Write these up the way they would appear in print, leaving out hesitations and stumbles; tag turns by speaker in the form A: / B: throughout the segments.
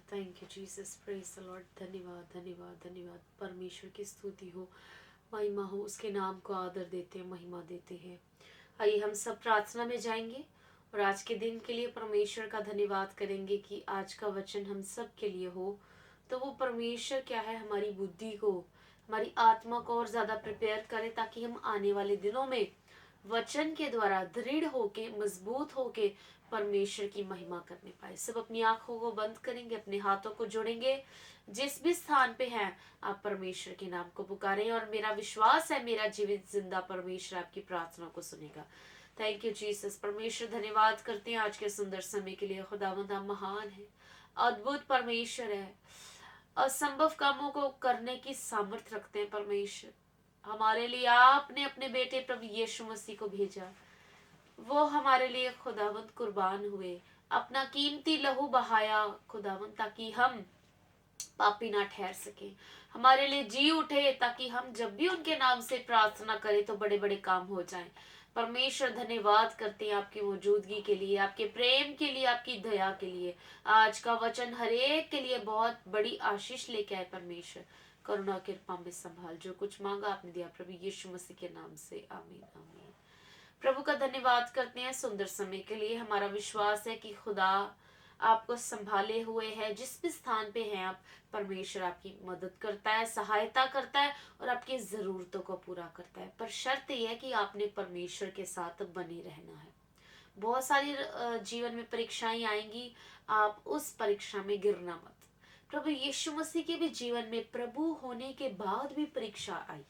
A: Thank you Jesus, praise the Lord. धन्यवाद धन्यवाद धन्यवाद। परमेश्वर की स्तुति हो, महिमा हो, उसके नाम को आदर देते हैं, महिमा देते हैं। आइए हम सब प्रार्थना में जाएंगे और आज के दिन के लिए परमेश्वर का धन्यवाद करेंगे कि आज का वचन हम सब के लिए हो। तो वो परमेश्वर क्या है, हमारी बुद्धि को, हमारी आत्मा को और ज़्यादा प्रिपेयर करे, ताकि हम आने वाले दिनों में वचन के द्वारा दृढ़ होके, मजबूत होके परमेश्वर की महिमा करने पाए। सब अपनी आंखों को बंद करेंगे, अपने हाथों को जोड़ेंगे। जिस भी स्थान पे हैं, आप परमेश्वर के नाम को पुकारें और मेरा विश्वास है मेरा जीवित जिंदा परमेश्वर आपकी प्रार्थना को सुनेगा। Thank you Jesus. परमेश्वर धन्यवाद करते हैं आज के सुंदर समय के लिए। खुदावंद आप महान है, अद्भुत परमेश्वर है, असंभव कामों को करने की सामर्थ्य रखते हैं परमेश्वर। हमारे लिए आपने अपने बेटे प्रभु यीशु मसीह को भेजा, वो हमारे लिए खुदावंद कुर्बान हुए, अपना कीमती लहू बहाया खुदावंद, ताकि हम पापी ना ठहर सके, हमारे लिए जी उठे, ताकि हम जब भी उनके नाम से प्रार्थना करें तो बड़े बड़े काम हो जाएं। परमेश्वर धन्यवाद करते हैं आपकी मौजूदगी के लिए, आपके प्रेम के लिए, आपकी दया के लिए। आज का वचन हरेक के लिए बहुत बड़ी आशीष लेके आए परमेश्वर। करुणा कृपा में संभाल, जो कुछ मांगा आपने दिया प्रभु यीशु मसीह के नाम से, आमीन आमीन। प्रभु का धन्यवाद करते हैं सुंदर समय के लिए। हमारा विश्वास है कि खुदा आपको संभाले हुए है, जिस भी स्थान पे हैं आप, परमेश्वर आपकी मदद करता है, सहायता करता है और आपकी जरूरतों को पूरा करता है। पर शर्त यह है कि आपने परमेश्वर के साथ बने रहना है। बहुत सारी जीवन में परीक्षाएं आएंगी, आप उस परीक्षा में गिरना मत। प्रभु यीशु मसीह के भी जीवन में प्रभु होने के बाद भी परीक्षा आई,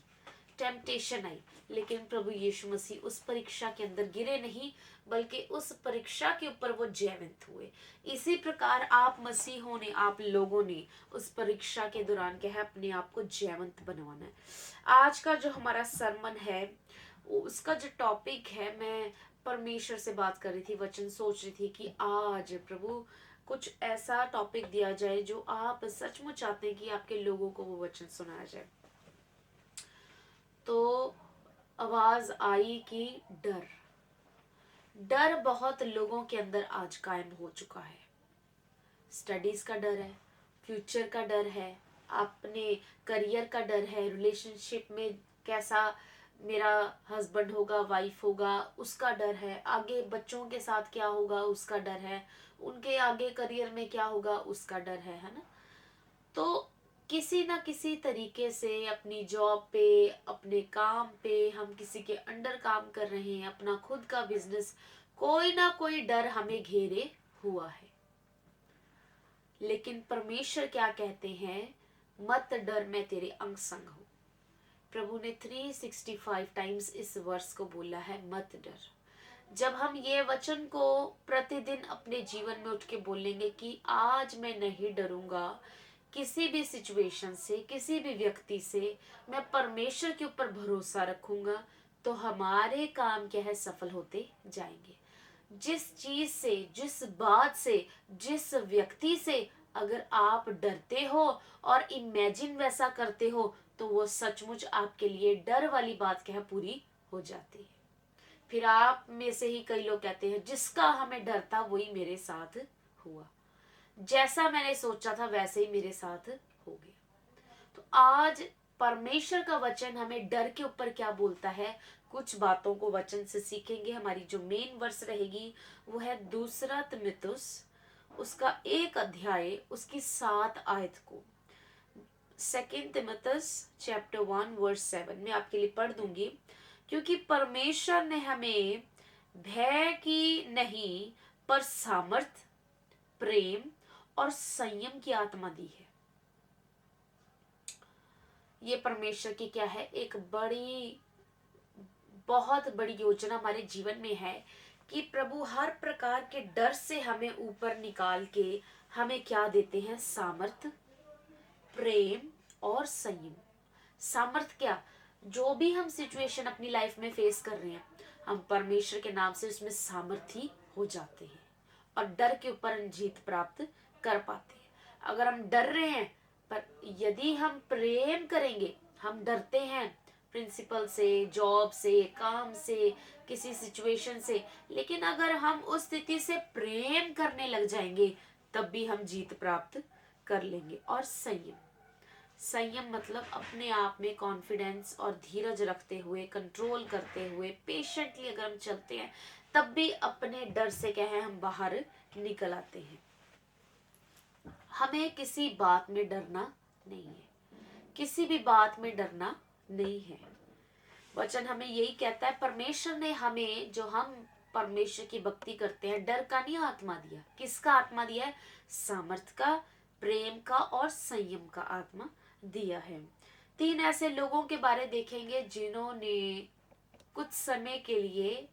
A: टेम्पटेशन आई, लेकिन प्रभु यीशु मसीह उस परीक्षा के अंदर गिरे नहीं, बल्कि उस परीक्षा के ऊपर वो जयवंत हुए। इसी प्रकार आप मसीहों ने, आप लोगों ने उस परीक्षा के दौरान क्या है, अपने आप को जयवंत बनवाना है। आज का जो हमारा सरमन है, उसका जो टॉपिक है, मैं परमेश्वर से बात कर रही थी, वचन सोच रही थी कि आज प्रभु कुछ ऐसा टॉपिक दिया जाए जो आप सचमुच चाहते हैं कि आपके लोगों को वो वचन सुनाया जाए। तो आवाज आई कि डर, डर बहुत लोगों के अंदर आज कायम हो चुका है। स्टडीज का डर है, फ्यूचर का डर है, अपने करियर का डर है, रिलेशनशिप में कैसा मेरा हस्बैंड होगा, वाइफ होगा, उसका डर है, आगे बच्चों के साथ क्या होगा उसका डर है, उनके आगे करियर में क्या होगा उसका डर है ना। तो किसी ना किसी तरीके से अपनी जॉब पे, अपने काम पे, हम किसी के अंडर काम कर रहे हैं, अपना खुद का बिजनेस, कोई ना कोई डर हमें घेरे हुआ है। लेकिन परमेश्वर क्या कहते हैं, मत डर, मैं तेरे अंग संग हूं। प्रभु ने 365 टाइम्स इस वर्ष को बोला है, मत डर। जब हम ये वचन को प्रतिदिन अपने जीवन में उठ के बोलेंगे कि आज मैं नहीं डरूंगा किसी भी सिचुएशन से, किसी भी व्यक्ति से, मैं परमेश्वर के ऊपर भरोसा रखूंगा, तो हमारे काम क्या है, सफल होते जाएंगे। जिस चीज से, जिस बात से, जिस व्यक्ति से अगर आप डरते हो और इमेजिन वैसा करते हो, तो वो सचमुच आपके लिए डर वाली बात क्या है, पूरी हो जाती है। फिर आप में से ही कई लोग कहते हैं, जिसका हमें डर था वही मेरे साथ हुआ, जैसा मैंने सोचा था वैसे ही मेरे साथ हो गया। तो आज परमेश्वर का वचन हमें डर के ऊपर क्या बोलता है, कुछ बातों को वचन से सीखेंगे। हमारी जो मेन वर्स रहेगी वो है 2 तिमुथियुस, उसका 1 अध्याय, उसकी 7 आयत को। 2 तिमुथियुस चैप्टर 1 वर्स 7 में आपके लिए पढ़ दूंगी। क्योंकि परमेश्वर ने हमें भय की नहीं, पर सामर्थ, प्रेम और संयम की आत्मा दी है। ये परमेश्वर की क्या है, एक बड़ी, बहुत बड़ी योजना हमारे जीवन में है कि प्रभु हर प्रकार के डर से हमें ऊपर निकाल के हमें क्या देते हैं, सामर्थ, प्रेम और संयम। सामर्थ क्या, जो भी हम सिचुएशन अपनी लाइफ में फेस कर रहे हैं, हम परमेश्वर के नाम से उसमें सामर्थी हो जाते हैं और डर के ऊपर जीत प्राप्त कर पाते हैं। अगर हम डर रहे हैं, पर यदि हम प्रेम करेंगे, हम डरते हैं प्रिंसिपल से, जॉब से, काम से, किसी सिचुएशन से, लेकिन अगर हम उस स्थिति से प्रेम करने लग जाएंगे, तब भी हम जीत प्राप्त कर लेंगे। और संयम, संयम मतलब अपने आप में कॉन्फिडेंस और धीरज रखते हुए, कंट्रोल करते हुए, पेशेंटली अगर हम चलते हैं तब भी अपने डर से क्या है हम बाहर निकल आते हैं। हमें किसी बात में डरना नहीं है, किसी भी बात में डरना नहीं है। वचन हमें यही कहता है, परमेश्वर ने हमें, जो हम परमेश्वर की भक्ति करते हैं, डर का नहीं आत्मा दिया। किसका आत्मा दिया है? सामर्थ का, प्रेम का और संयम का आत्मा दिया है। 3 ऐसे लोगों के बारे देखेंगे जिन्होंने कुछ समय के लिए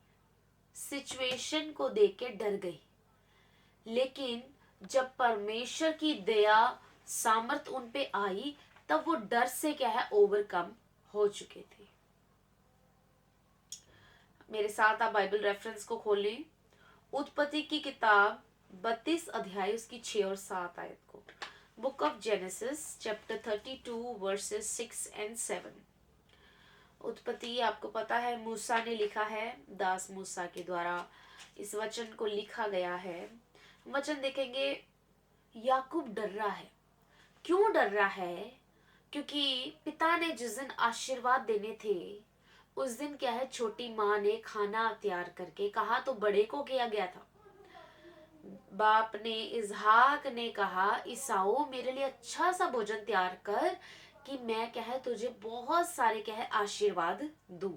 A: सिचुएशन को देख के डर गए, लेकिन जब परमेश्वर की दया सामर्थ उन पे आई तब वो डर से क्या है ओवरकम हो चुके थे। मेरे साथ आप बाइबल रेफरेंस को खोलें, उत्पत्ति की किताब 32 अध्याय उसकी 6 और 7 आयत को। Book of genesis chapter 32 versus 6 and 7। उत्पत्ति आपको पता है मूसा ने लिखा है, दास मूसा के द्वारा इस वचन को लिखा गया है। वचन देखेंगे, याकूब डर रहा है। क्यों डर रहा है? क्योंकि पिता ने जिस दिन आशीर्वाद देने थे उस दिन क्या है, छोटी माँ ने खाना तैयार करके कहा तो बड़े को किया गया था। बाप ने, इजहाक ने कहा, ईसाऊ मेरे लिए अच्छा सा भोजन तैयार कर कि मैं क्या है तुझे बहुत सारे क्या है आशीर्वाद दूं।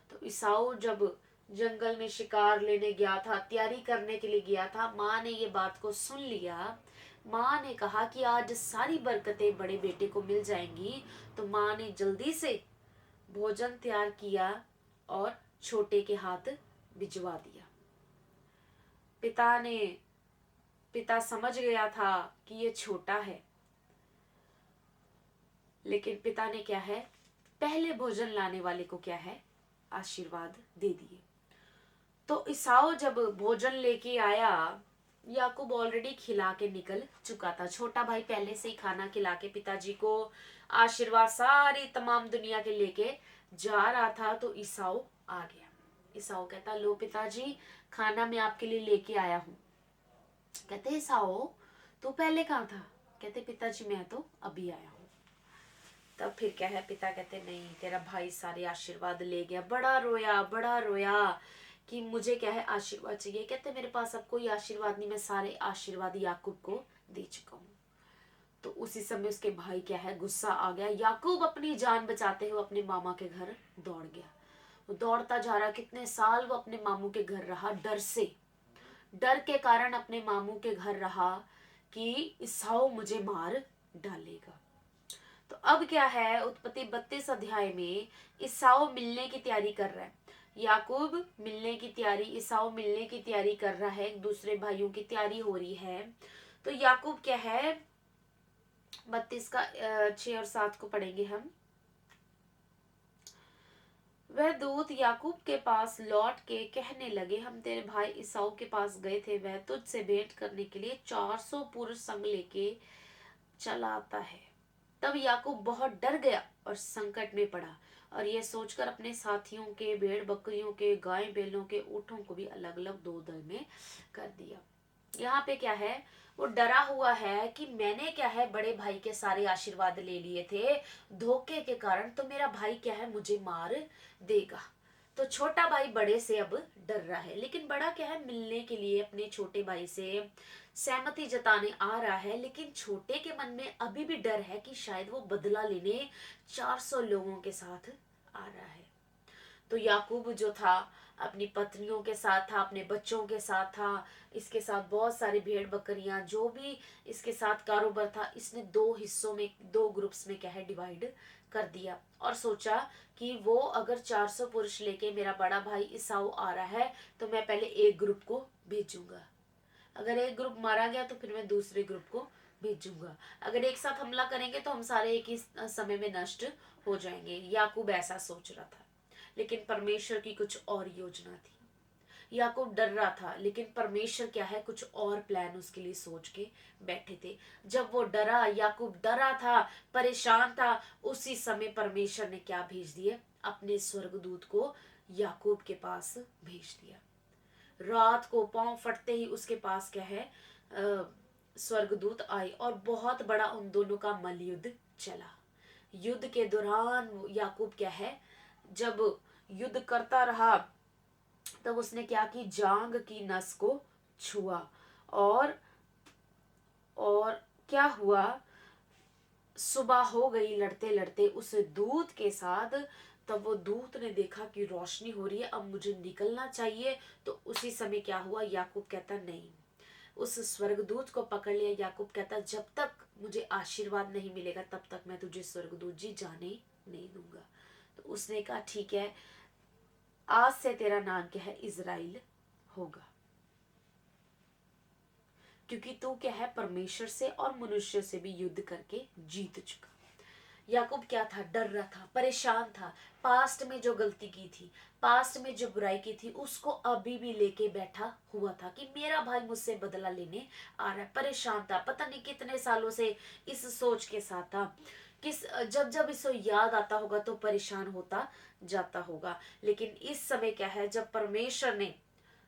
A: तो ईसाऊ जब जंगल में शिकार लेने गया था, तैयारी करने के लिए गया था, माँ ने ये बात को सुन लिया। माँ ने कहा कि आज सारी बरकतें बड़े बेटे को मिल जाएंगी। तो माँ ने जल्दी से भोजन तैयार किया और छोटे के हाथ भिजवा दिया। पिता समझ गया था कि ये छोटा है, लेकिन पिता ने क्या है, पहले भोजन लाने वाले को क्या है आशीर्वाद दे दिए। तो ईसाऊ जब भोजन लेके आया, याकूब ऑलरेडी खिला के निकल चुका था। छोटा भाई पहले से ही खाना खिला के पिताजी को आशीर्वाद सारी तमाम दुनिया के लेके जा रहा था। तो ईसाऊ आ गया। ईसाऊ कहता, लो पिताजी खाना मैं आपके लिए लेके आया हूँ। कहते, ईसाऊ तू पहले कहाँ था? कहते, पिताजी मैं तो अभी आया हूँ। तब फिर क्या है, पिता कहते, नहीं तेरा भाई सारे आशीर्वाद ले गया। बड़ा रोया कि मुझे क्या है आशीर्वाद चाहिए। कहते, मेरे पास अब कोई आशीर्वाद नहीं, मैं सारे आशीर्वाद याकूब को दे चुका हूँ। तो उसी समय उसके भाई क्या है गुस्सा आ गया। याकूब अपनी जान बचाते हुए अपने मामा के घर दौड़ गया। वो दौड़ता जा रहा, कितने साल वो अपने मामू के घर रहा, डर से, डर के कारण अपने मामू के घर रहा कि ईसाऊ मुझे मार डालेगा। तो अब क्या है, उत्पत्ति 32 अध्याय में ईसाऊ मिलने की तैयारी कर रहा है। याकूब मिलने की तैयारी, ईसाऊ मिलने की तैयारी कर रहा है, एक दूसरे भाइयों की तैयारी हो रही है। तो याकूब क्या है, 32 का 6 और 7 को पढ़ेंगे हम। वह दूत याकूब के पास लौट के कहने लगे, हम तेरे भाई ईसाऊ के पास गए थे, वह तुझसे भेंट करने के लिए 400 पुरुष संग लेके चला आता है। तब याकूब बहुत डर गया और संकट में पड़ा, और यह सोचकर अपने साथियों के, भेड़ बकरियों के, गाय बैलों के, ऊँटों को भी अलग अलग 2 दल में कर दिया। यहाँ पे क्या है, वो डरा हुआ है कि मैंने क्या है बड़े भाई के सारे आशीर्वाद ले लिए थे, धोखे के कारण तो मेरा भाई क्या है मुझे मार देगा। तो छोटा भाई बड़े से अब डर रहा है, लेकिन बड़ा क्या है मिलने के लिए अपने छोटे भाई से सहमति जताने आ रहा है। लेकिन छोटे के मन में अभी भी डर है कि शायद वो बदला लेने 400 लोगों के साथ आ रहा है। तो याकूब जो था अपनी पत्नियों के साथ था, अपने बच्चों के साथ था, इसके साथ बहुत सारी भेड़ बकरियां, जो भी इसके साथ कारोबार था, इसने 2 हिस्सों में, 2 ग्रुप्स में क्या है डिवाइड कर दिया। और सोचा कि वो अगर 400 पुरुष लेके मेरा बड़ा भाई ईसाऊ आ रहा है तो मैं पहले एक ग्रुप को भेजूंगा, अगर एक ग्रुप मारा गया तो फिर मैं दूसरे ग्रुप को भेजूंगा, अगर एक साथ हमला करेंगे तो हम सारे एक ही समय में नष्ट हो जाएंगे। याकूब ऐसा सोच रहा था, लेकिन परमेश्वर की कुछ और योजना थी। याकूब डर रहा था, लेकिन परमेश्वर क्या है कुछ और प्लान उसके लिए सोच के बैठे थे। जब वो डरा, याकूब डरा था, परेशान था, उसी समय परमेश्वर ने क्या भेज दिया, अपने स्वर्गदूत को याकूब के पास भेज दिया। रात को पांव फटते ही उसके पास क्या है स्वर्गदूत आए और बहुत बड़ा उन दोनों का मल्लयुद्ध चला। युद्ध के दौरान याकूब क्या है, जब युद्ध करता रहा तब उसने क्या की, जांग की नस को छुआ। और और क्या हुआ, सुबह हो गई लड़ते लड़ते उस दूत के साथ। तब वो दूत ने देखा कि रोशनी हो रही है, अब मुझे निकलना चाहिए। तो उसी समय क्या हुआ, याकूब कहता नहीं, उस स्वर्गदूत को पकड़ लिया। याकूब कहता जब तक मुझे आशीर्वाद नहीं मिलेगा तब तक मैं तुझे स्वर्गदूत जी जाने नहीं दूंगा। तो उसने कहा ठीक है, आज से तेरा नाम क्या है, इज़राइल होगा, क्योंकि तू क्या है, परमेश्वर से और मनुष्य से भी युद्ध करके जीत चुका। याकूब क्या था, डर रहा था, परेशान था। पास्ट में जो गलती की थी, पास्ट में जो बुराई की थी, उसको अभी भी लेके बैठा हुआ था कि मेरा भाई मुझसे बदला लेने आ रहा है। परेशान था, पता नहीं कितने सालों से इस सोच के साथ था। किस जब जब इसको याद आता होगा तो परेशान होता जाता होगा। लेकिन इस समय क्या है, जब परमेश्वर ने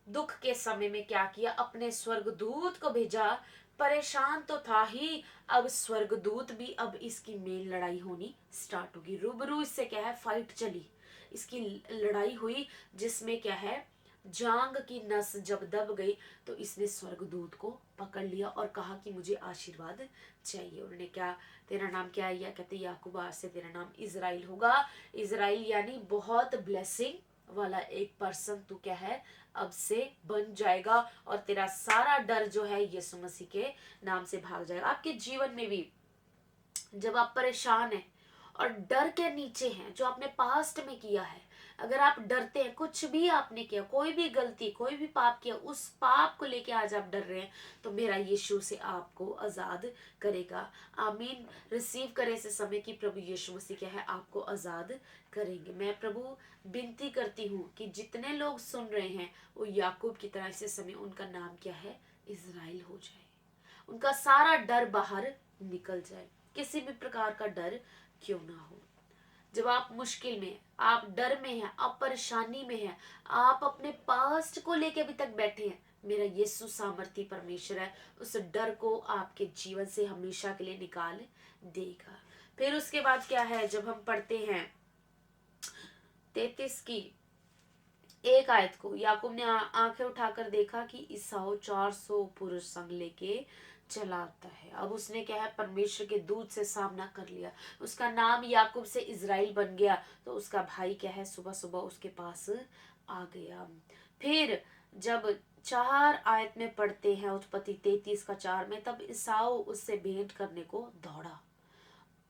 A: दुख के समय में क्या किया, अपने स्वर्गदूत को भेजा। परेशान तो था ही, अब स्वर्गदूत भी, अब इसकी मेन लड़ाई होनी स्टार्ट होगी। रूबरू इससे क्या है, फाइट चली, इसकी लड़ाई हुई, जिसमें क्या है, जांग की नस जब दब गई तो इसने स्वर्गदूत को पकड़ लिया और कहा कि मुझे आशीर्वाद चाहिए। उन्होंने क्या, तेरा नाम क्या है, या कहते याकूब, आज से तेरा नाम इज़राइल होगा। इज़राइल यानी बहुत ब्लेसिंग वाला एक पर्सन तू क्या है, अब से बन जाएगा। और तेरा सारा डर जो है यीशु मसीह के नाम से भाग जाएगा। आपके जीवन में भी जब आप परेशान हैं और डर के नीचे हैं, जो आपने पास्ट में किया है, अगर आप डरते हैं, कुछ भी आपने किया, कोई भी गलती, कोई भी पाप किया, उस पाप को लेके आज आप डर रहे हैं, तो मेरा यीशु से आपको आजाद करेगा। आमीन। रिसीव करें इस समय की प्रभु यीशु मसीह क्या है, आपको आजाद करेंगे। मैं प्रभु विनती करती हूँ कि जितने लोग सुन रहे हैं वो याकूब की तरह इस समय उनका नाम क्या है, इज़राइल हो जाए, उनका सारा डर बाहर निकल जाए, किसी भी प्रकार का डर क्यों ना हो। जब आप मुश्किल में, आप डर में हैं, आप परेशानी में हैं, आप अपने पास्ट को लेके अभी तक बैठे हैं, मेरा यीशु सामर्थी परमेश्वर है, उस डर को आपके जीवन से हमेशा के लिए निकाल देगा। फिर उसके बाद क्या है, जब हम पढ़ते हैं 33 की एक आयत को, याकूब ने आंखें उठाकर देखा कि ईसाऊ 400 पुरुष संग लेके चला आता है। अब उसने क्या है, परमेश्वर के दूत से सामना कर लिया, उसका नाम याकूब से इज़राइल बन गया। तो उसका भाई क्या है, सुबह सुबह उसके पास आ गया। फिर जब 4 आयत में पढ़ते हैं, उत्पत्ति 33 का 4 में, तब ईसाऊ उससे भेंट करने को दौड़ा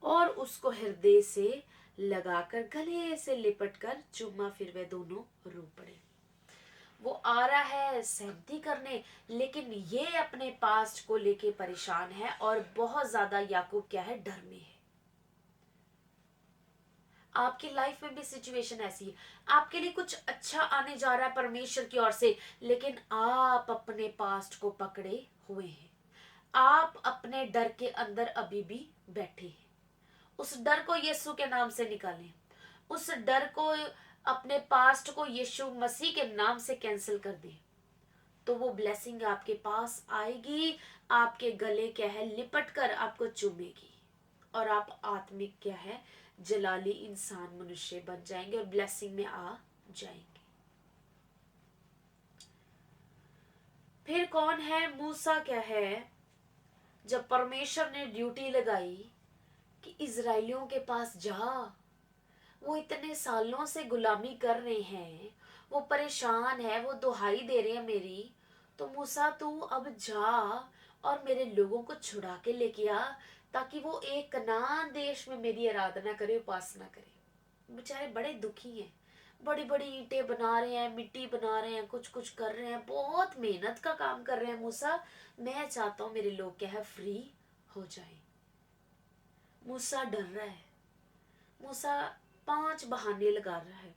A: और उसको हृदय से लगाकर गले से लिपट कर चूमा, फिर वे दोनों रो पड़े। वो आ रहा है सहमति करने, लेकिन ये अपने पास्ट को लेके परेशान है और बहुत ज्यादा याकूब क्या है, डर में है। आपकी लाइफ में भी सिचुएशन ऐसी है, आपके लिए कुछ अच्छा आने जा रहा है परमेश्वर की ओर से, लेकिन आप अपने पास्ट को पकड़े हुए हैं, आप अपने डर के अंदर अभी भी बैठे हैं। उस डर को यीशु के नाम से निकालें, उस डर को, अपने पास्ट को यीशु मसीह के नाम से कैंसिल कर दें, तो वो ब्लेसिंग आपके पास आएगी, आपके गले क्या है, लिपट कर आपको चूमेगी और आप आत्मिक क्या है, जलाली इंसान, मनुष्य बन जाएंगे और ब्लेसिंग में आ जाएंगे। फिर कौन है, मूसा क्या है, जब परमेश्वर ने ड्यूटी लगाई कि इजराइलियों के पास जा, वो इतने सालों से गुलामी कर रहे हैं, वो परेशान है, वो दुहाई दे रहे हैं मेरी, तो मूसा तू अब जा और मेरे लोगों को छुड़ा के लेके आ, ताकि वो एक कनान देश में मेरी आराधना करे, उपासना करे। बेचारे बड़े दुखी हैं, बड़ी बड़ी ईंटें बना रहे हैं, मिट्टी बना रहे हैं, कुछ कुछ कर रहे हैं, बहुत मेहनत का काम कर रहे हैं। मूसा, मैं चाहता हूँ मेरे लोग क्या है, फ्री हो जाए। मूसा डर रहा है, मूसा 5 बहाने लगा रहा है।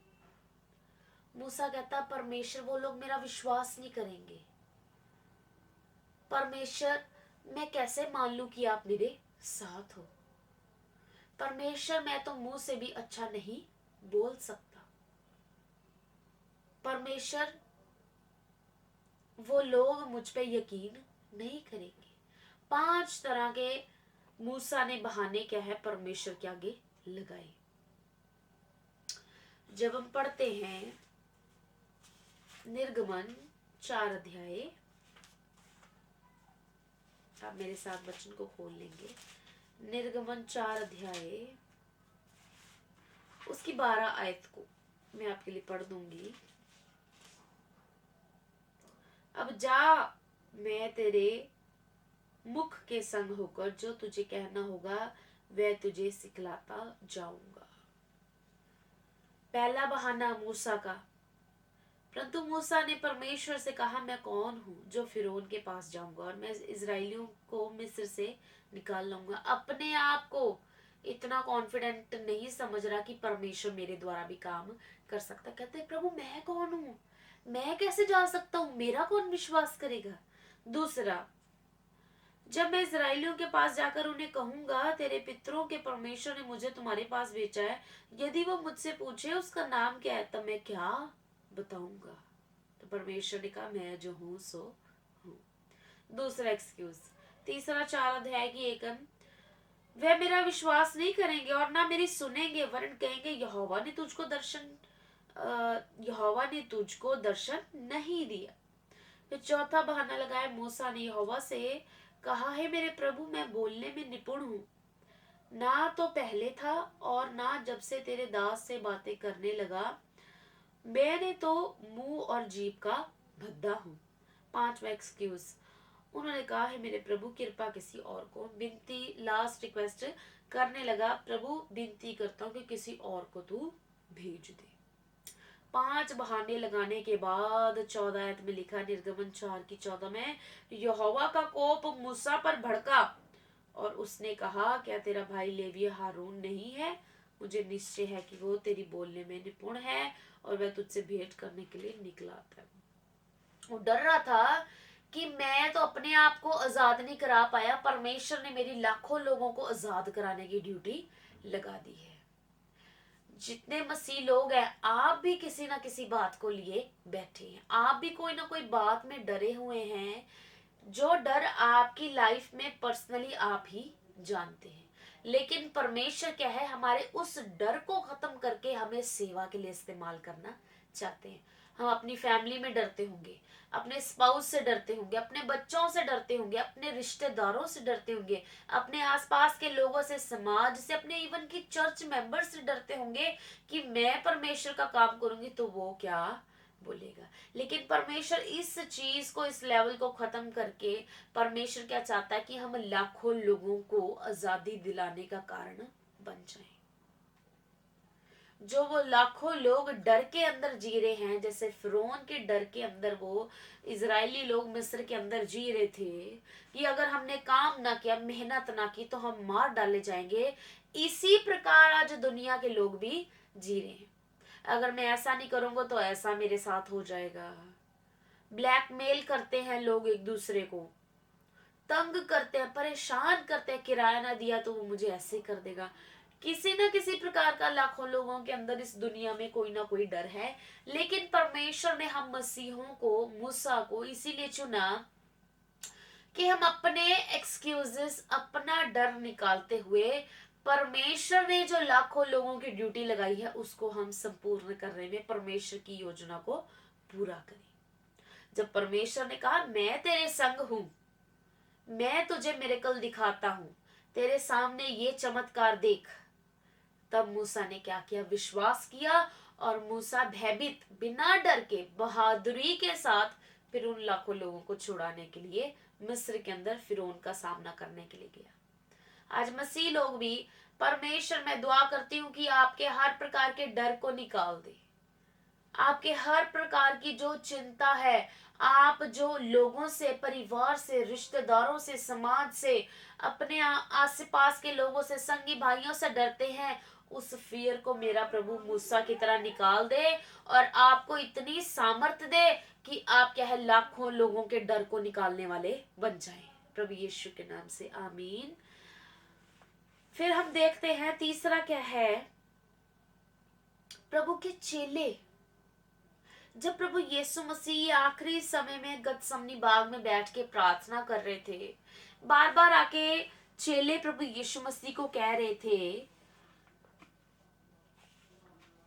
A: मूसा कहता, परमेश्वर, वो लोग मेरा विश्वास नहीं करेंगे। परमेश्वर, मैं कैसे मान लूं कि आप मेरे साथ हो। परमेश्वर, मैं तो मुंह से भी अच्छा नहीं बोल सकता। परमेश्वर, वो लोग मुझ पे यकीन नहीं करेंगे। 5 तरह के मूसा ने बहाने क्या है परमेश्वर के आगे लगाए। जब हम पढ़ते हैं निर्गमन 4 अध्याय, आप मेरे साथ वचन को खोल लेंगे। निर्गमन 4 अध्याय उसकी 12 आयत को मैं आपके लिए पढ़ दूंगी। अब जा, मैं तेरे मुख के संग होकर जो तुझे कहना होगा वह तुझे सिखलाता जाऊंगा। पहला बहाना मूसा का। परंतु मूसा ने परमेश्वर से कहा, मैं कौन हूँ जो फिरौन के पास जाऊंगा और मैं इजराइलियों को मिस्र से निकाल लाऊंगा। अपने आप को इतना कॉन्फिडेंट नहीं समझ रहा कि परमेश्वर मेरे द्वारा भी काम कर सकता। कहते हैं प्रभु मैं कौन हूँ, मैं कैसे जा सकता हूँ, मेरा कौन विश्वास करेगा। दूसरा, जब मैं इजराइलियों के पास जाकर उन्हें कहूंगा तेरे पितरों के परमेश्वर ने मुझे तुम्हारे पास भेजा है, यदि वो मुझसे पूछे उसका नाम क्या है, तब मैं क्या बताऊंगा। तो परमेश्वर ने कहा मैं जो हूं सो हूं। दूसरा एक्सक्यूज, तीसरा 4 अध्याय की 1, वह मेरा विश्वास नहीं करेंगे और ना मेरी सुनेंगे, वरन कहेंगे यहोवा ने तुझको दर्शन नहीं दिया। फिर चौथा बहाना लगाया मूसा ने यहोवा से कहा, है मेरे प्रभु मैं बोलने में निपुण हूँ, ना तो पहले था और ना जब से तेरे दास से बातें करने लगा, मैंने तो मुंह और जीभ का भद्दा हूँ। 5वां एक्सक्यूज, उन्होंने कहा है मेरे प्रभु कृपा किसी और को, विनती लास्ट रिक्वेस्ट करने लगा, प्रभु विनती करता हूँ कि किसी और को तू भेज दे। 5 बहाने लगाने के बाद 14 आयत में लिखा, निर्गमन 4 की 14 में, यहोवा का कोप मूसा पर भड़का और उसने कहा, क्या तेरा भाई लेवी हारून नहीं है? मुझे निश्चय है कि वो तेरी बोलने में निपुण है और वह तुझसे भेंट करने के लिए निकला था। वो डर रहा था कि मैं तो अपने आप को आजाद नहीं करा पाया, परमेश्वर ने मेरी लाखों लोगों को आजाद कराने की ड्यूटी लगा दी है। जितने मसीह लोग हैं, आप भी किसी ना किसी बात को लिए बैठे हैं, आप भी कोई ना कोई बात में डरे हुए हैं, जो डर आपकी लाइफ में पर्सनली आप ही जानते हैं। लेकिन परमेश्वर क्या है, हमारे उस डर को खत्म करके हमें सेवा के लिए इस्तेमाल करना चाहते हैं। हम अपनी फैमिली में डरते होंगे, अपने स्पाउस से डरते होंगे, अपने बच्चों से डरते होंगे, अपने रिश्तेदारों से डरते होंगे, अपने आसपास के लोगों से, समाज से, अपने इवन की चर्च मेंबर से डरते होंगे कि मैं परमेश्वर का काम करूंगी तो वो क्या बोलेगा। लेकिन परमेश्वर इस चीज को, इस लेवल को खत्म करके परमेश्वर क्या चाहता है कि हम लाखों लोगों को आजादी दिलाने का कारण बन जाएं। जो वो लाखों लोग डर के अंदर जी रहे हैं, जैसे फिरौन के डर के अंदर वो इजरायली लोग मिस्र के अंदर जी रहे थे कि अगर हमने काम ना किया, मेहनत ना की तो हम मार डाले जाएंगे, इसी प्रकार आज दुनिया के लोग भी जी रहे हैं। अगर मैं ऐसा नहीं करूंगा तो ऐसा मेरे साथ हो जाएगा। ब्लैकमेल करते हैं लोग एक दूसरे को, तंग करते हैं, परेशान करते हैं, किराया ना दिया तो वो मुझे ऐसे कर देगा। किसी ना किसी प्रकार का लाखों लोगों के अंदर इस दुनिया में कोई ना कोई डर है। लेकिन परमेश्वर ने हम मसीहों को, मूसा को इसीलिए चुना कि हम अपने एक्सक्यूजेस, अपना डर निकालते हुए परमेश्वर ने जो लाखों लोगों की ड्यूटी लगाई है उसको हम संपूर्ण करने में, परमेश्वर की योजना को पूरा करें। जब परमेश्वर ने कहा मैं तेरे संग हूं, मैं तुझे मिरेकल दिखाता हूं, तेरे सामने ये चमत्कार देख, तब मूसा ने क्या किया, विश्वास किया और मूसा भयभीत, बिना डर के, बहादुरी के साथ फिर उन लाखों लोगों को छुड़ाने के लिए मिस्र के अंदर फिरौन का सामना करने के लिए गया। आज मसीह लोग भी, परमेश्वर मैं दुआ करती हूँ कि आपके हर प्रकार के डर को निकाल दे, आपके हर प्रकार की जो चिंता है, आप जो लोगों से, परिवार से, रिश्तेदारों से, समाज से, अपने आस पास के लोगों से, संगी भाइयों से डरते हैं, उस फियर को मेरा प्रभु मूसा की तरह निकाल दे और आपको इतनी सामर्थ दे कि आप क्या है, लाखों लोगों के डर को निकालने वाले बन जाएं। प्रभु यीशु के नाम से आमीन। फिर हम देखते हैं तीसरा क्या है, प्रभु के चेले। जब प्रभु यीशु मसीह आखिरी समय में गतसमनी बाग में बैठ के प्रार्थना कर रहे थे, बार बार आके चेले प्रभु यीशु मसीह को कह रहे थे,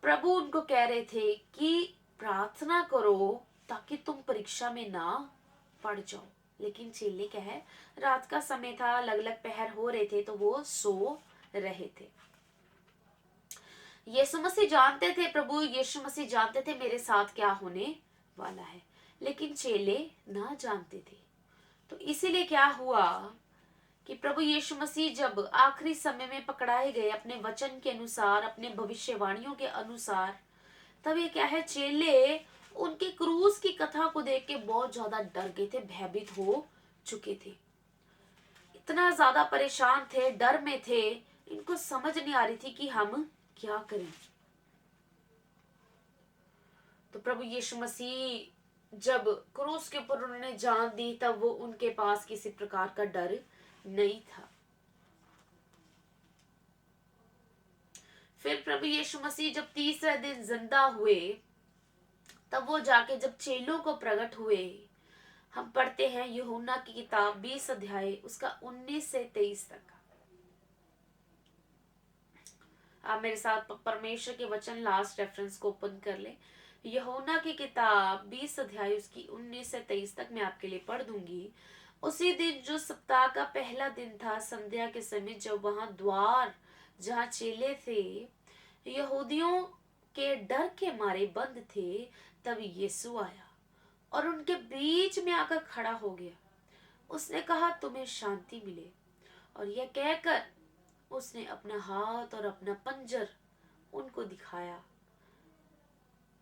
A: प्रभु उनको कह रहे थे कि प्रार्थना करो ताकि तुम परीक्षा में ना पड़ जाओ। लेकिन चेले क्या है, रात का समय था, अलग अलग पहर हो रहे थे, तो वो सो रहे थे। यीशु मसीह जानते थे, प्रभु यीशु मसीह जानते थे मेरे साथ क्या होने वाला है, लेकिन चेले ना जानते थे। तो इसीलिए क्या हुआ कि प्रभु यीशु मसीह जब आखिरी समय में पकड़ाए गए अपने वचन के अनुसार, अपने भविष्यवाणियों के अनुसार, तब ये क्या है, चेले उनके क्रूस की कथा को देख के बहुत ज्यादा डर गए थे, भयभीत हो चुके थे, इतना ज्यादा परेशान थे, डर में थे, इनको समझ नहीं आ रही थी कि हम क्या करें। तो प्रभु यीशु मसीह जब क्रूस के ऊपर उन्होंने जान दी, तब वो उनके पास किसी प्रकार का डर नहीं था। फिर प्रभु यीशु मसीह जब तीसरे दिन जिंदा हुए, तब वो जाके जब चेलों को प्रकट हुए, हम पढ़ते हैं यूहन्ना की किताब 20 अध्याय उसका 19 से 23 तक। आप मेरे साथ परमेश्वर के वचन लास्ट रेफरेंस को ओपन कर ले। यूहन्ना की किताब 20 अध्याय उसकी 19 से 23 तक मैं आपके लिए पढ़ दूंगी। उसी दिन जो सप्ताह का पहला दिन था, संध्या के समय, जब वहां द्वार जहां चेले थे यहूदियों के डर के मारे बंद थे, तब यीशु आया और उनके बीच में आकर खड़ा हो गया। उसने कहा, तुम्हें शांति मिले। और यह कहकर उसने अपना हाथ और अपना पंजर उनको दिखाया।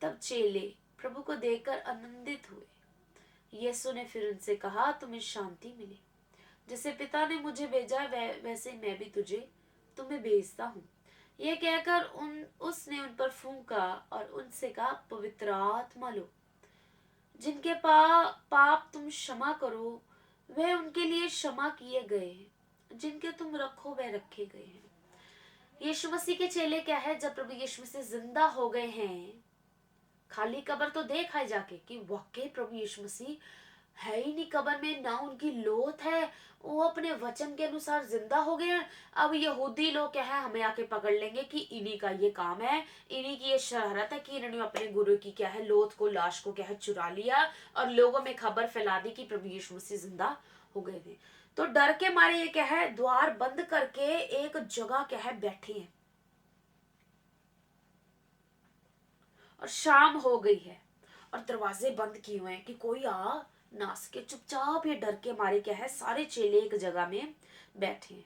A: तब चेले प्रभु को देखकर आनंदित हुए। यीशु ने फिर उनसे कहा, तुम्हें शांति मिले। जैसे पिता ने मुझे भेजा वैसे मैं भी तुम्हें भेजता हूँ। यह कहकर उसने उन पर फूंका और उनसे कहा, पवित्र आत्मा लो। जिनके पाप तुम क्षमा करो वह उनके लिए क्षमा किए गए हैं, जिनके तुम रखो वह रखे गए हैं। यीशु मसीह के चेले क्या है, जब प्रभु यीशु मसीह जिंदा हो गए हैं, खाली कब्र तो देखा है जाके कि वाकई प्रभु यीशु मसीह है ही नहीं कब्र में, ना उनकी लोथ है, वो अपने वचन के अनुसार जिंदा हो गए हैं। अब यहूदी लोग क्या है, हमें आके पकड़ लेंगे कि इन्हीं का ये काम है, इन्हीं की ये शरारत है कि इन्होंने अपने गुरु की क्या है, लोथ को, लाश को क्या है, चुरा लिया और लोगों में खबर फैला दी कि प्रभु यीशु मसीह जिंदा हो गए थे। तो डर के मारे ये क्या है, द्वार बंद करके एक जगह क्या है बैठे हैं, और शाम हो गई है और दरवाजे बंद किए हुए हैं कि कोई आ ना सके। चुपचाप ये डर के मारे क्या है, सारे चेले एक जगह में बैठे हैं।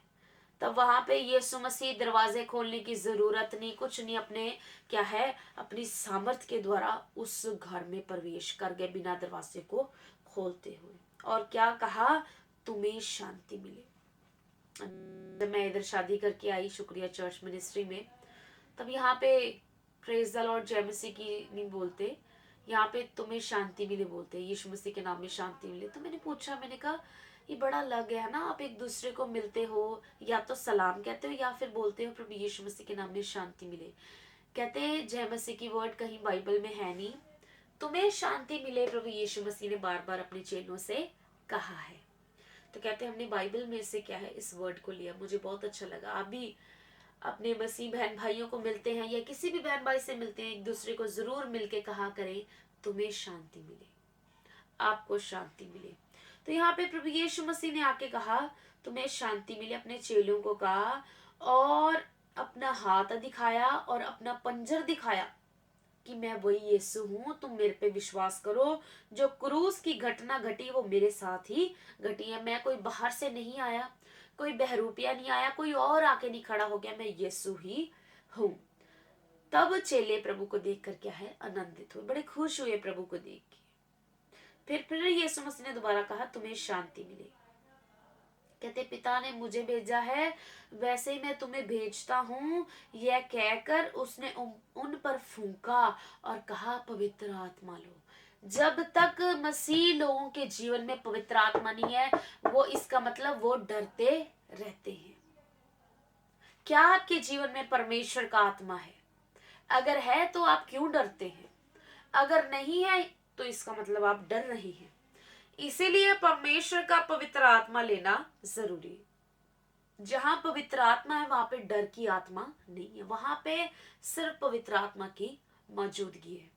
A: तब वहां पे यीशु मसीह दरवाजे खोलने की जरूरत नहीं, कुछ नहीं, अपने क्या है, अपनी सामर्थ के द्वारा उस घर में प्रवेश कर गए बिना दरवाजे को खोलते हुए। और क्या कहा, तुम्हें शांति मिले। जब मैं इधर शादी करके आई शुक्रिया चर्च मिनिस्ट्री में, तब यहाँ पे प्रेज द लॉर्ड जय मसीह की नहीं बोलते, यहाँ पे तुम्हें शांति मिले बोलते हैं, यीशु मसीह के नाम में शांति मिले। तो मैंने पूछा, मैंने कहा ये बड़ा अलग है ना, आप एक दूसरे को मिलते हो, या तो सलाम कहते हो या फिर बोलते हो प्रभु यीशु मसीह के नाम में शांति मिले। कहते हैं जय मसीह की वर्ड कहीं बाइबल में है नहीं, तुम्हें शांति मिले प्रभु यीशु मसीह ने बार बार अपने चेलों से कहा है। तो कहते हैं हमने बाइबल में से क्या है इस वर्ड को लिया, मुझे बहुत अच्छा लगा। आप भी अपने मसीह बहन भाइयों को मिलते हैं या किसी भी बहन भाई से मिलते हैं, एक दूसरे को जरूर मिलके कहा करें, तुम्हें शांति मिले, आपको शांति मिले। तो यहाँ पे प्रभु यीशु मसीह ने आके कहा, तुम्हें शांति मिले, अपने चेलों को कहा, और अपना हाथ दिखाया और अपना पंजर दिखाया कि मैं वही यीशु हूं, तुम मेरे पे विश्वास करो। जो क्रूस की घटना घटी वो मेरे साथ ही घटी है। मैं कोई बाहर से नहीं आया, कोई बहरूपिया नहीं आया, कोई और आके नहीं खड़ा हो गया, मैं यीशु ही हूं। तब चेले प्रभु को देखकर क्या है, आनंदित हुए, बड़े खुश हुए प्रभु को देख के। फिर यीशु मसीह ने दोबारा कहा, तुम्हें शांति मिले। कहते पिता ने मुझे भेजा है वैसे ही मैं तुम्हें भेजता हूँ। यह कहकर उसने उन पर फूंका और कहा, पवित्र आत्मा लो। जब तक मसीह लोगों के जीवन में पवित्र आत्मा नहीं है, वो इसका मतलब वो डरते रहते हैं। क्या आपके जीवन में परमेश्वर का आत्मा है? अगर है तो आप क्यों डरते हैं? अगर नहीं है तो इसका मतलब आप डर रहे हैं। इसीलिए परमेश्वर का पवित्र आत्मा लेना जरूरी है। जहां पवित्र आत्मा है वहां पे डर की आत्मा नहीं है, वहां पे सिर्फ पवित्र आत्मा की मौजूदगी है।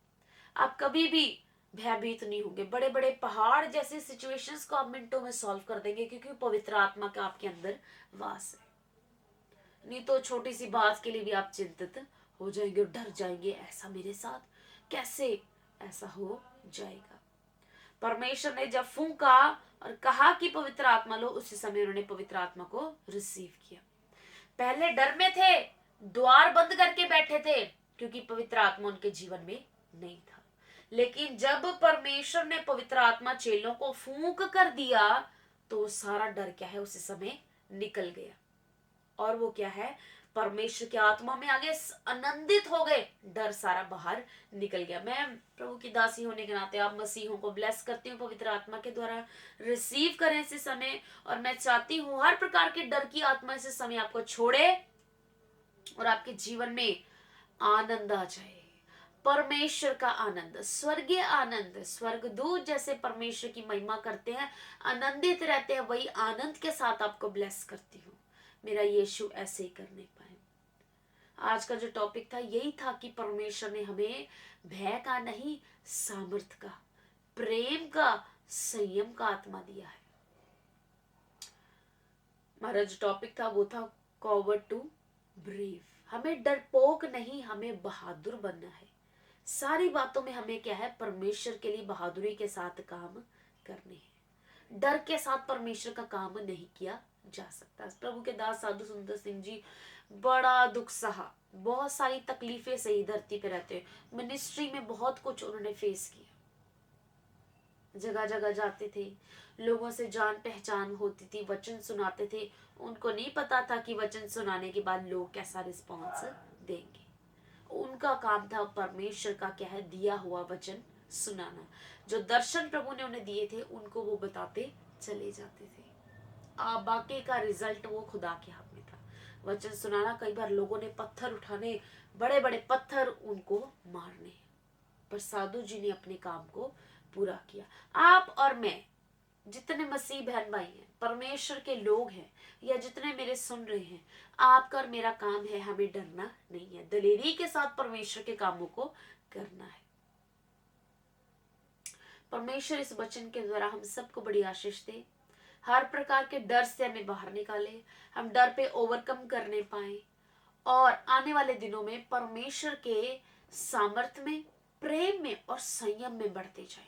A: आप कभी भी भयभीत नहीं होंगे। बड़े बड़े पहाड़ जैसे सिचुएशंस को आप मिनटों में सॉल्व कर देंगे, क्योंकि पवित्र आत्मा का आपके अंदर वास है। नहीं तो छोटी सी बात के लिए भी आप चिंतित हो जाएंगे और डर जाएंगे, ऐसा मेरे साथ कैसे ऐसा हो जाएगा। परमेश्वर ने जब फूंका और कहा कि पवित्र आत्मा लो, उसी समय उन्होंने पवित्र आत्मा को रिसीव किया। पहले डर में थे, द्वार बंद करके बैठे थे, क्योंकि पवित्र आत्मा उनके जीवन में नहीं था। लेकिन जब परमेश्वर ने पवित्र आत्मा चेलों को फूंक कर दिया, तो सारा डर क्या है उसी समय निकल गया। और वो क्या है, परमेश्वर की आत्मा में आगे आनंदित हो गए, डर सारा बाहर निकल गया। मैं प्रभु की दासी होने के नाते आप मसीहों को ब्लेस करती हूँ, पवित्र आत्मा के द्वारा रिसीव करें इस समय। और मैं चाहती हूँ हर प्रकार के डर की आत्मा इस समय आपको छोड़े और आपके जीवन में आनंद आ जाए। परमेश्वर का आनंद, स्वर्गीय आनंद, स्वर्गदूत जैसे परमेश्वर की महिमा करते हैं, आनंदित रहते हैं, वही आनंद के साथ आपको ब्लेस करती हूँ। मेरा यीशु ऐसे ही करने पाए। आज का जो टॉपिक था यही था कि परमेश्वर ने हमें भय का नहीं, सामर्थ का, प्रेम का, संयम का आत्मा दिया है। हमारा जो टॉपिक था वो था कॉवर्ड टू ब्रेव। हमें डरपोक नहीं, हमें बहादुर बनना है। सारी बातों में हमें क्या है, परमेश्वर के लिए बहादुरी के साथ काम करने हैं। डर के साथ परमेश्वर का काम नहीं किया जा सकता। प्रभु के दास साधु सुंदर सिंह जी बड़ा दुख सहा, बहुत सारी तकलीफें सही धरती पे रहते, मिनिस्ट्री में बहुत कुछ उन्होंने फेस किया। जगह जगह जाते थे, लोगों से जान पहचान होती थी, वचन सुनाते थे। उनको नहीं पता था कि वचन सुनाने के बाद लोग कैसा रिस्पॉन्स देंगे। उनका काम था परमेश्वर का क्या है, दिया हुआ वचन सुनाना। जो दर्शन प्रभु ने उन्हें दिए थे उनको वो बताते चले जाते थे। बाकी का रिजल्ट वो खुदा के हाथ में था। वचन सुनाना, कई बार लोगों ने पत्थर उठाने, बड़े बड़े पत्थर उनको मारने, पर साधु जी ने अपने काम को पूरा किया। आप और मैं, जितने मसीह बहन भाई हैं, परमेश्वर के लोग हैं, या जितने मेरे सुन रहे हैं, आपका और मेरा काम है हमें डरना नहीं है, दलेरी के साथ परमेश्वर के कामों को करना है। परमेश्वर इस वचन के द्वारा हम सबको बड़ी आशीष दे। हर प्रकार के डर से हमें बाहर निकाले, हम डर पे ओवरकम करने पाए, और आने वाले दिनों में परमेश्वर के सामर्थ्य में, प्रेम में और संयम में बढ़ते जाएं।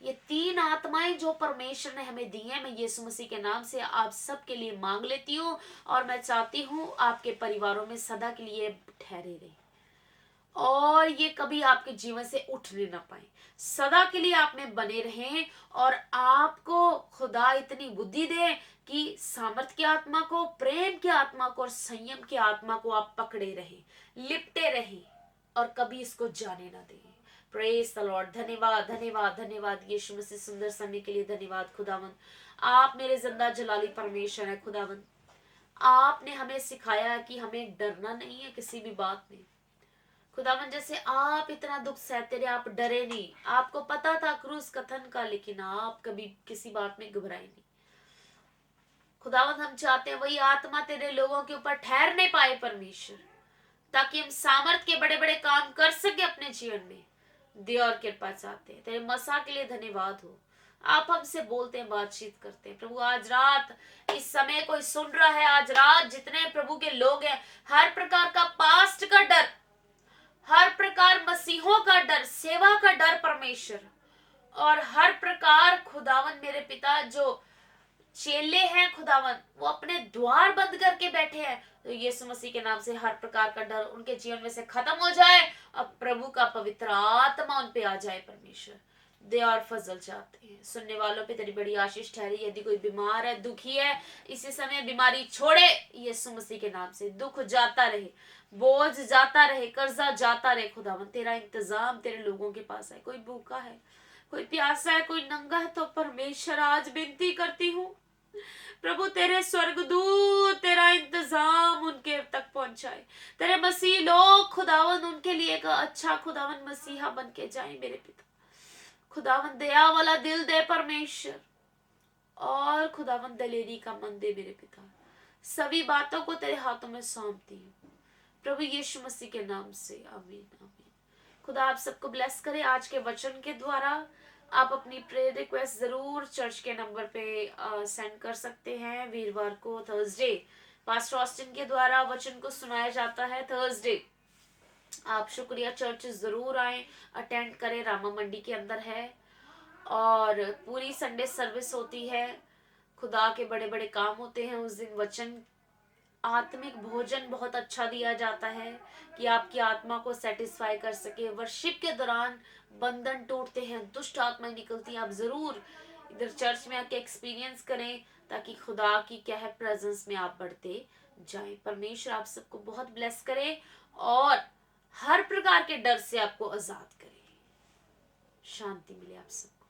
A: ये तीन आत्माएं जो परमेश्वर ने हमें दी हैं, मैं यीशु मसीह के नाम से आप सबके लिए मांग लेती हूँ, और मैं चाहती हूँ आपके परिवारों में सदा के लिए ठहरे रहे, और ये कभी आपके जीवन से उठने ना पाए, सदा के लिए आप में बने रहें। और आपको खुदा इतनी बुद्धि दे कि सामर्थ की आत्मा को, प्रेम की आत्मा को और संयम की आत्मा को आप पकड़े रहें, लिपटे रहें, और कभी इसको जाने ना दें। Praise the Lord. धन्यवाद धन्यवाद धन्यवाद यीशु मसीह, सुंदर समय के लिए धन्यवाद खुदावंद। आप मेरे जिंदा जलाली परमेश्वर है खुदावंद। आपने हमें सिखाया कि हमें डरना नहीं है किसी भी बात में। खुदावन, जैसे आप इतना दुख सहते रहे, आप डरे नहीं, आपको पता था क्रूस कथन का, लेकिन आप कभी किसी बात में घबराए नहीं। खुदावन, हम चाहते हैं वही आत्मा तेरे लोगों के ऊपर ठहर नहीं पाए परमेश्वर, ताकि हम सामर्थ के बड़े बड़े काम कर सके अपने जीवन में। दे और कृपा चाहते हैं। तेरे मसा के लिए धन्यवाद हो। आप हमसे बोलते हैं, बातचीत करते हैं। प्रभु, आज रात इस समय कोई सुन रहा है, आज रात जितने प्रभु के लोग हैं, हर प्रकार का पास्ट का डर, हर प्रकार मसीहों का डर, सेवा का डर परमेश्वर, और हर प्रकार खुदावन मेरे पिता जो चेले हैं खुदावन, वो अपने द्वार बंद करके बैठे हैं, तो यीशु मसीह के नाम से हर प्रकार का डर उनके जीवन में से खत्म हो जाए, और प्रभु का पवित्र आत्मा उन पे आ जाए परमेश्वर। दे और फजल चाहते हैं। सुनने वालों पे तेरी बड़ी आशीष ठहरी। यदि कोई बीमार है, दुखी है, इसी समय बीमारी छोड़े यीशु मसीह के नाम से। दुख जाता रहे, बोझ जाता रहे, कर्जा जाता रहे। खुदावन, तेरा इंतजाम तेरे लोगों के पास है। कोई भूखा है, कोई प्यासा है, कोई नंगा है, तो परमेश्वर आज विनती करती हूँ प्रभु, तेरे स्वर्गदूत तेरा इंतजाम उनके तक पहुंचाए। तेरे मसीह लोग खुदावन उनके लिए एक अच्छा खुदावन मसीहा बन के जाए मेरे पिता। खुदावंद दया वाला दिल दे परमेश्वर, और खुदावंद दलेरी का मन दे मेरे पिता। सभी बातों को तेरे हाथों में सौंपती हूँ प्रभु यीशु मसीह के नाम से, आमीन आमीन। खुदा आप सबको ब्लेस करे आज के वचन के द्वारा। आप अपनी प्रेयर रिक्वेस्ट जरूर चर्च के नंबर पे सेंड कर सकते हैं। वीरवार को थर्सडे पास्टर ऑस्टिन के द्वारा वचन को सुनाया जाता है। थर्सडे आप शुक्रिया चर्च जरूर आए, अटेंड करें, रामा मंडी के अंदर है। और पूरी संडे सर्विस होती है। खुदा के बड़े बड़े काम होते हैं उस दिन। वचन आत्मिक भोजन बहुत अच्छा दिया जाता है कि आपकी आत्मा को सेटिस्फाई कर सके। वर्शिप के दौरान बंधन टूटते हैं, दुष्ट आत्माएं निकलती हैं। आप जरूर इधर चर्च में आके एक्सपीरियंस करें ताकि खुदा की क्या है प्रेजेंस में आप बढ़ते जाएं। परमेश्वर आप सबको बहुत ब्लेस करे और हर प्रकार के डर से आपको आजाद करे। शांति मिले आप सबको।